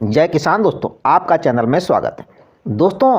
जय किसान दोस्तों, आपका चैनल में स्वागत है। दोस्तों,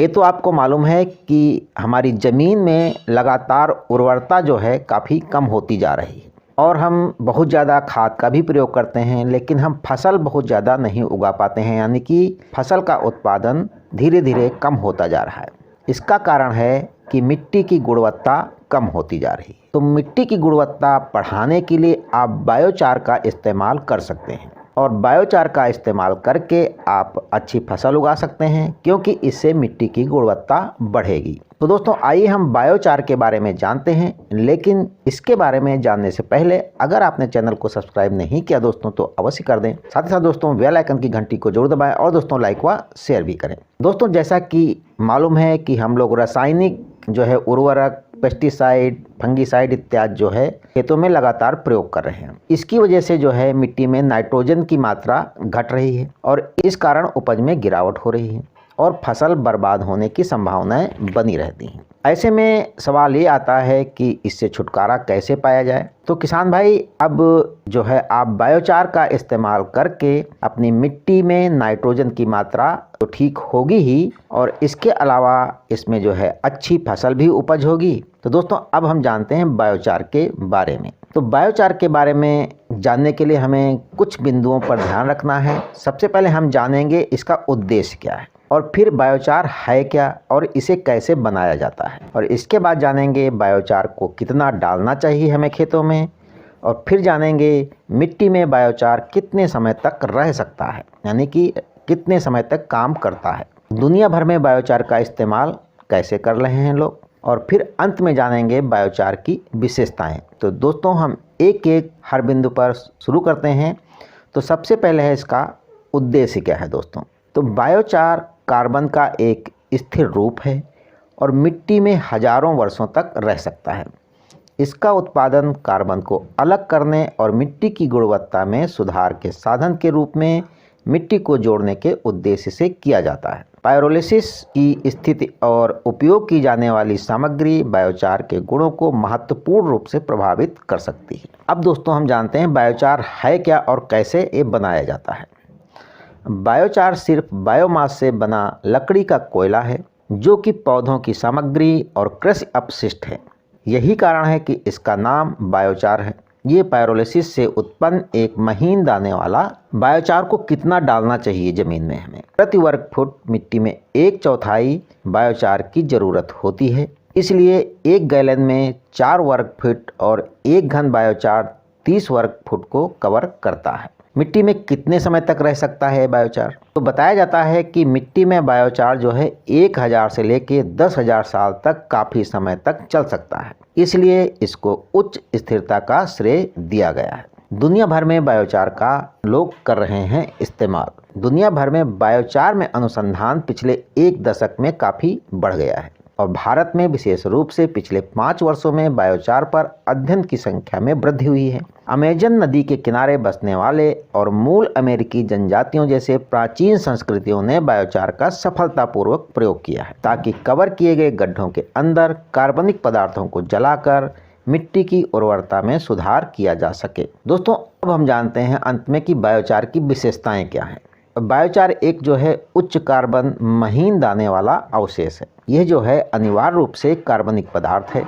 ये तो आपको मालूम है कि हमारी ज़मीन में लगातार उर्वरता जो है काफ़ी कम होती जा रही है और हम बहुत ज़्यादा खाद का भी प्रयोग करते हैं, लेकिन हम फसल बहुत ज़्यादा नहीं उगा पाते हैं, यानी कि फसल का उत्पादन धीरे धीरे कम होता जा रहा है। इसका कारण है कि मिट्टी की गुणवत्ता कम होती जा रही है। तो मिट्टी की गुणवत्ता बढ़ाने के लिए आप बायोचार का इस्तेमाल कर सकते हैं और बायोचार का इस्तेमाल करके आप अच्छी फसल उगा सकते हैं, क्योंकि इससे मिट्टी की गुणवत्ता बढ़ेगी। तो दोस्तों, आइए हम बायोचार के बारे में जानते हैं, लेकिन इसके बारे में जानने से पहले अगर आपने चैनल को सब्सक्राइब नहीं किया दोस्तों तो अवश्य कर दें। साथ ही साथ दोस्तों बेल आइकन की घंटी को जरूर दबाएं और दोस्तों लाइक व शेयर भी करें। दोस्तों, जैसा कि मालूम है कि हम लोग रासायनिक जो है उर्वरक, पेस्टिसाइड, फंगिसाइड इत्यादि जो है खेतों में लगातार प्रयोग कर रहे हैं। इसकी वजह से जो है मिट्टी में नाइट्रोजन की मात्रा घट रही है और इस कारण उपज में गिरावट हो रही है और फसल बर्बाद होने की संभावनाएं बनी रहती हैं। ऐसे में सवाल ये आता है कि इससे छुटकारा कैसे पाया जाए। तो किसान भाई, अब जो है आप बायोचार का इस्तेमाल करके अपनी मिट्टी में नाइट्रोजन की मात्रा तो ठीक होगी ही और इसके अलावा इसमें जो है अच्छी फसल भी उपज होगी। तो दोस्तों, अब हम जानते हैं बायोचार के बारे में। तो बायोचार के बारे में जानने के लिए हमें कुछ बिंदुओं पर ध्यान रखना है। सबसे पहले हम जानेंगे इसका उद्देश्य क्या है, और फिर बायोचार है क्या और इसे कैसे बनाया जाता है, और इसके बाद जानेंगे बायोचार को कितना डालना चाहिए हमें खेतों में, और फिर जानेंगे मिट्टी में बायोचार कितने समय तक रह सकता है, यानी कि कितने समय तक काम करता है। दुनिया भर में बायोचार का इस्तेमाल कैसे कर रहे हैं लोग, और फिर अंत में जानेंगे बायोचार की विशेषताएं। तो दोस्तों, हम एक एक हर बिंदु पर शुरू करते हैं। तो सबसे पहले है इसका उद्देश्य क्या है दोस्तों। तो बायोचार कार्बन का एक स्थिर रूप है और मिट्टी में हजारों वर्षों तक रह सकता है। इसका उत्पादन कार्बन को अलग करने और मिट्टी की गुणवत्ता में सुधार के साधन के रूप में मिट्टी को जोड़ने के उद्देश्य से किया जाता है। पायरोलिसिस की स्थिति और उपयोग की जाने वाली सामग्री बायोचार के गुणों को महत्वपूर्ण रूप से प्रभावित कर सकती है। अब दोस्तों, हम जानते हैं बायोचार है क्या और कैसे ये बनाया जाता है। बायोचार सिर्फ बायोमास से बना लकड़ी का कोयला है, जो कि पौधों की सामग्री और कृषि अपशिष्ट है। यही कारण है कि इसका नाम बायोचार है। ये पायरोलिसिस से उत्पन्न एक महीन दाने वाला बायोचार को कितना डालना चाहिए जमीन में हमें। प्रति वर्ग फुट मिट्टी में 1/4 बायोचार की जरूरत होती है। इसलिए 1 गैलन में 4 वर्ग फुट और 1 घन बायोचार 30 वर्ग फुट को कवर करता है। मिट्टी में कितने समय तक रह सकता है बायोचार? तो बताया जाता है कि मिट्टी में बायोचार जो है 1000 से लेकर 10,000 साल तक काफ़ी समय तक चल सकता है। इसलिए इसको उच्च स्थिरता का श्रेय दिया गया है। दुनिया भर में बायोचार का लोग कर रहे हैं इस्तेमाल। दुनिया भर में बायोचार में अनुसंधान पिछले 1 दशक में काफ़ी बढ़ गया है और भारत में विशेष रूप से पिछले 5 वर्षों में बायोचार पर अध्ययन की संख्या में वृद्धि हुई है। अमेजन नदी के किनारे बसने वाले और मूल अमेरिकी जनजातियों जैसे प्राचीन संस्कृतियों ने बायोचार का सफलतापूर्वक प्रयोग किया है, ताकि कवर किए गए गड्ढों के अंदर कार्बनिक पदार्थों को जलाकर मिट्टी की उर्वरता में सुधार किया जा सके। दोस्तों, अब हम जानते हैं अंत में कि बायोचार की विशेषताएं क्या हैं। बायोचार एक जो है उच्च कार्बन महीन दाने वाला अवशेष है। यह जो है अनिवार्य रूप से कार्बनिक पदार्थ है,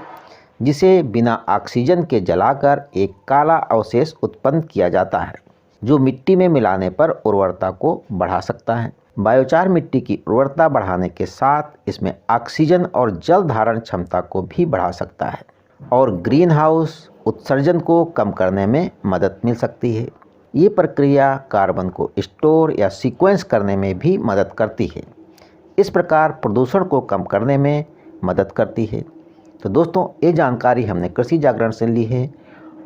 जिसे बिना ऑक्सीजन के जलाकर एक काला अवशेष उत्पन्न किया जाता है, जो मिट्टी में मिलाने पर उर्वरता को बढ़ा सकता है। बायोचार मिट्टी की उर्वरता बढ़ाने के साथ इसमें ऑक्सीजन और जल धारण क्षमता को भी बढ़ा सकता है और ग्रीन हाउस उत्सर्जन को कम करने में मदद मिल सकती है। ये प्रक्रिया कार्बन को स्टोर या सीक्वेंस करने में भी मदद करती है। इस प्रकार प्रदूषण को कम करने में मदद करती है। तो दोस्तों, ये जानकारी हमने कृषि जागरण से ली है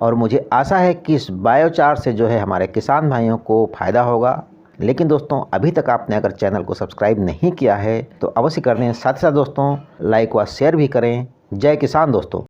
और मुझे आशा है कि इस बायोचार से जो है हमारे किसान भाइयों को फ़ायदा होगा। लेकिन दोस्तों, अभी तक आपने अगर चैनल को सब्सक्राइब नहीं किया है तो अवश्य कर दें। साथ ही साथ दोस्तों लाइक व शेयर भी करें। जय किसान दोस्तों।